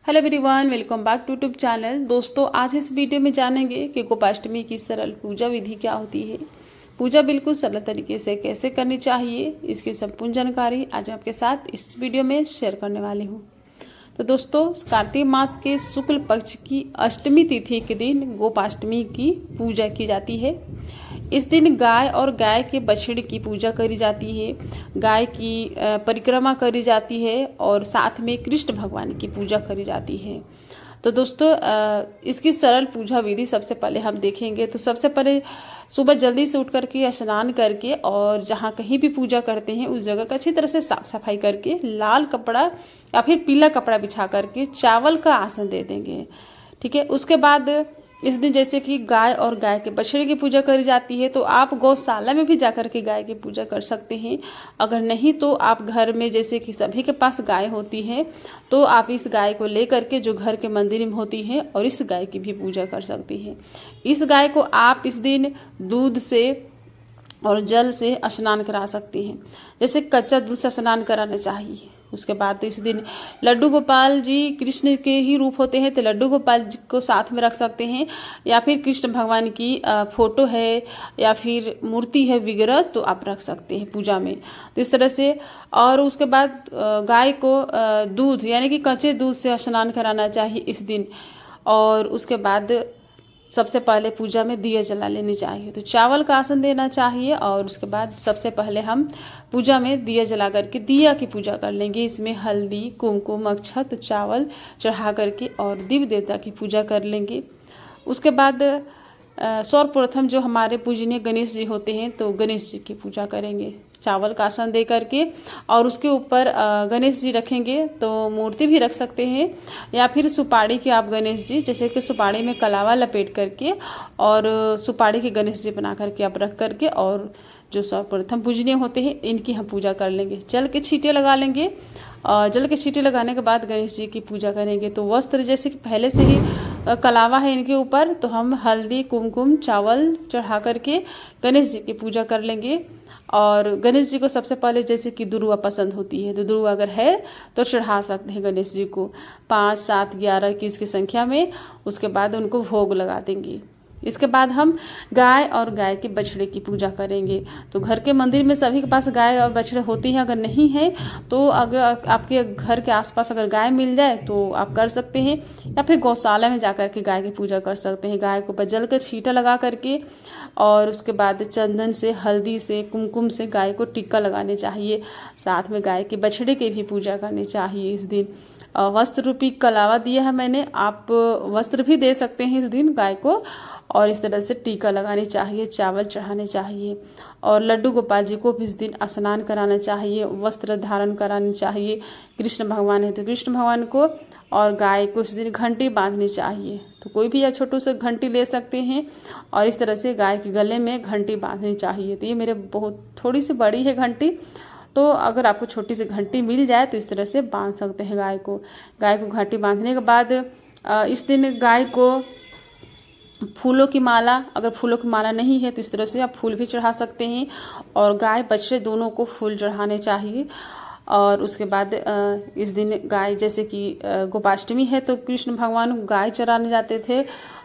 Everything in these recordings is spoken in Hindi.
Hello everyone, welcome back to YouTube channel. दोस्तों, आज इस वीडियो में जानेंगे कि गोपाष्टमी की सरल पूजा विधि क्या होती है। पूजा बिल्कुल सरल तरीके से कैसे करनी चाहिए, इसकी संपूर्ण जानकारी आज मैं आपके साथ इस वीडियो में शेयर करने वाली हूँ। तो दोस्तों, कार्तिक मास के शुक्ल पक्ष की अष्टमी तिथि के दिन गोपाष्टमी की पूजा की जाती है। इस दिन गाय और गाय के बछड़े की पूजा करी जाती है, गाय की परिक्रमा करी जाती है और साथ में कृष्ण भगवान की पूजा करी जाती है। तो दोस्तों, इसकी सरल पूजा विधि सबसे पहले हम देखेंगे। तो सबसे पहले सुबह जल्दी से उठ करके स्नान करके और जहाँ कहीं भी पूजा करते हैं उस जगह का अच्छी तरह से साफ सफाई करके लाल कपड़ा या फिर पीला कपड़ा बिछा करके चावल का आसन दे देंगे। ठीक है। उसके बाद इस दिन जैसे कि गाय और गाय के बछड़े की पूजा करी जाती है, तो आप गौशाला में भी जाकर के गाय की पूजा कर सकते हैं। अगर नहीं तो आप घर में, जैसे कि सभी के पास गाय होती है, तो आप इस गाय को लेकर के जो घर के मंदिर में होती है और इस गाय की भी पूजा कर सकती हैं। इस गाय को आप इस दिन दूध से और जल से स्नान करा सकती हैं। जैसे कच्चा दूध से स्नान कराना चाहिए। उसके बाद इस दिन लड्डू गोपाल जी कृष्ण के ही रूप होते हैं, तो लड्डू गोपाल जी को साथ में रख सकते हैं, या फिर कृष्ण भगवान की फोटो है या फिर मूर्ति है विग्रह, तो आप रख सकते हैं पूजा में। तो इस तरह से, और उसके बाद गाय को दूध यानी कि कच्चे दूध से स्नान कराना चाहिए इस दिन। और उसके बाद सबसे पहले पूजा में दिया जला लेनी चाहिए। तो चावल का आसन देना चाहिए और उसके बाद सबसे पहले हम पूजा में दिया जला करके दिया की पूजा कर लेंगे। इसमें हल्दी, कुमकुम, अक्षत, चावल चढ़ा करके और दिव्य देवता की पूजा कर लेंगे। उसके बाद सर्वप्रथम जो हमारे पूजनीय गणेश जी होते हैं, तो गणेश जी की पूजा करेंगे चावल का आसन दे करके, और उसके ऊपर गणेश जी रखेंगे। तो मूर्ति भी रख सकते हैं या फिर सुपारी के आप गणेश जी, जैसे कि सुपारी में कलावा लपेट करके और सुपारी के गणेश जी बना करके आप रख करके, और जो सर्वप्रथम पूजनीय होते हैं इनकी हम पूजा कर लेंगे। जल के छींटे लगा लेंगे और जल के छींटे लगाने के बाद गणेश जी की पूजा करेंगे। तो वस्त्र जैसे कि पहले से ही कलावा है इनके ऊपर, तो हम हल्दी, कुमकुम, चावल चढ़ा करके गणेश जी की पूजा कर लेंगे। और गणेश जी को सबसे पहले जैसे कि दुर्वा पसंद होती है, तो दुर्वा अगर है तो चढ़ा सकते हैं गणेश जी को 5, 7, 11, 21 की संख्या में। उसके बाद उनको भोग लगा देंगे। इसके बाद हम गाय और गाय के बछड़े की पूजा करेंगे। तो घर के मंदिर में सभी के पास गाय और बछड़े होती हैं। अगर नहीं है तो अगर आपके घर के आसपास अगर गाय मिल जाए तो आप कर सकते हैं, या फिर गौशाला में जाकर के गाय की पूजा कर सकते हैं। गाय को जल का छींटा लगा करके और उसके बाद चंदन से, हल्दी से, कुमकुम से गाय को टिक्का लगाने चाहिए। साथ में गाय के बछड़े की भी पूजा करनी चाहिए इस दिन। वस्त्र रूपी कलावा दिया है मैंने, आप वस्त्र भी दे सकते हैं इस दिन गाय को। और इस तरह से टीका लगानी चाहिए, चावल चढ़ाने चाहिए। और लड्डू गोपाल जी को भी इस दिन स्नान कराना चाहिए, वस्त्र धारण करानी चाहिए। कृष्ण भगवान है तो कृष्ण भगवान को, और गाय को इस दिन घंटी बांधनी चाहिए। तो कोई भी या छोटू से घंटी ले सकते हैं और इस तरह से गाय के गले में घंटी बांधनी चाहिए। तो ये मेरे बहुत थोड़ी सी बड़ी है घंटी, तो अगर आपको छोटी सी घंटी मिल जाए तो इस तरह से बांध सकते हैं गाय को। गाय को घंटी बांधने के बाद इस दिन गाय को फूलों की माला, अगर फूलों की माला नहीं है तो इस तरह से आप फूल भी चढ़ा सकते हैं। और गाय बछड़े दोनों को फूल चढ़ाने चाहिए। और उसके बाद इस दिन गाय, जैसे कि गोपाष्टमी है तो कृष्ण भगवान गाय चराने जाते थे,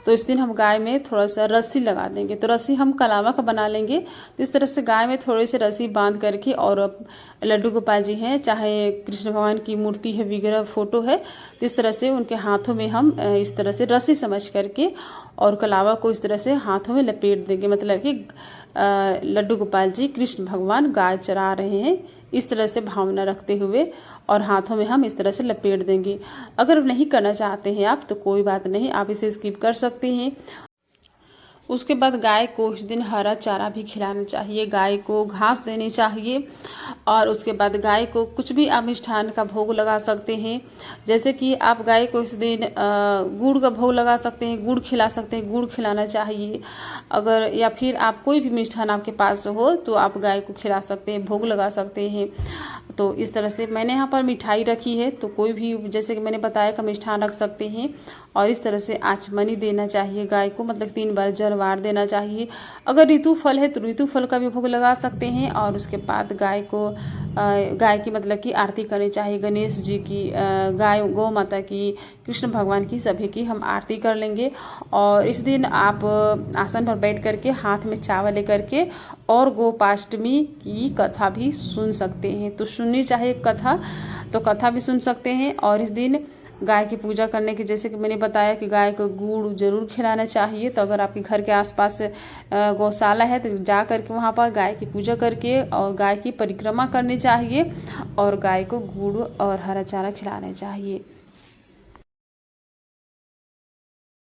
तो इस दिन हम गाय में थोड़ा सा रस्सी लगा देंगे। तो रस्सी हम कलावा का बना लेंगे। तो इस तरह से गाय में थोड़ी सी रस्सी बांध करके, और लड्डू गोपाल जी हैं, चाहे कृष्ण भगवान की मूर्ति है, विग्रह, फोटो है, तो इस तरह से उनके हाथों में हम इस तरह से रस्सी समझ करके और कलावा को इस तरह से हाथों में लपेट देंगे। मतलब कि लड्डू गोपाल जी कृष्ण भगवान गाय चरा रहे हैं, इस तरह से भावना रखते हुए, और हाथों में हम इस तरह से लपेट देंगे। अगर नहीं करना चाहते हैं आप तो कोई बात नहीं, आप इसे स्किप कर सकते हैं। उसके बाद गाय को उस दिन हरा चारा भी खिलाना चाहिए, गाय को घास देनी चाहिए। और उसके बाद गाय को कुछ भी आप मिष्ठान का भोग लगा सकते हैं। जैसे कि आप गाय को इस दिन गुड़ का भोग लगा सकते हैं, गुड़ खिला सकते हैं, गुड़ खिलाना चाहिए। अगर या फिर आप कोई भी मिष्ठान आपके पास हो तो आप गाय को खिला सकते हैं, भोग लगा सकते हैं। तो इस तरह से मैंने यहाँ पर मिठाई रखी है, तो कोई भी जैसे कि मैंने बताया का मिष्ठान रख सकते हैं। और इस तरह से आचमनी देना चाहिए गाय को, मतलब 3 बार जल वार देना चाहिए। अगर ऋतु फल है तो ऋतु फल का भी भोग लगा सकते हैं। और उसके बाद गाय की मतलब कि आरती करनी चाहिए। गणेश जी की, गाय गौ माता की, कृष्ण भगवान की, सभी की हम आरती कर लेंगे। और इस दिन आप आसन पर बैठ करके हाथ में चावल लेकर के और गोपाष्टमी की कथा भी सुन सकते हैं। तो सुननी चाहिए कथा, तो कथा भी सुन सकते हैं। और इस दिन गाय की पूजा करने की, जैसे कि मैंने बताया कि गाय को गुड़ जरूर खिलाना चाहिए। तो अगर आपके घर के आसपास गौशाला है तो जा करके वहाँ पर गाय की पूजा करके और गाय की परिक्रमा करनी चाहिए और गाय को गुड़ और हरा चारा खिलाना चाहिए।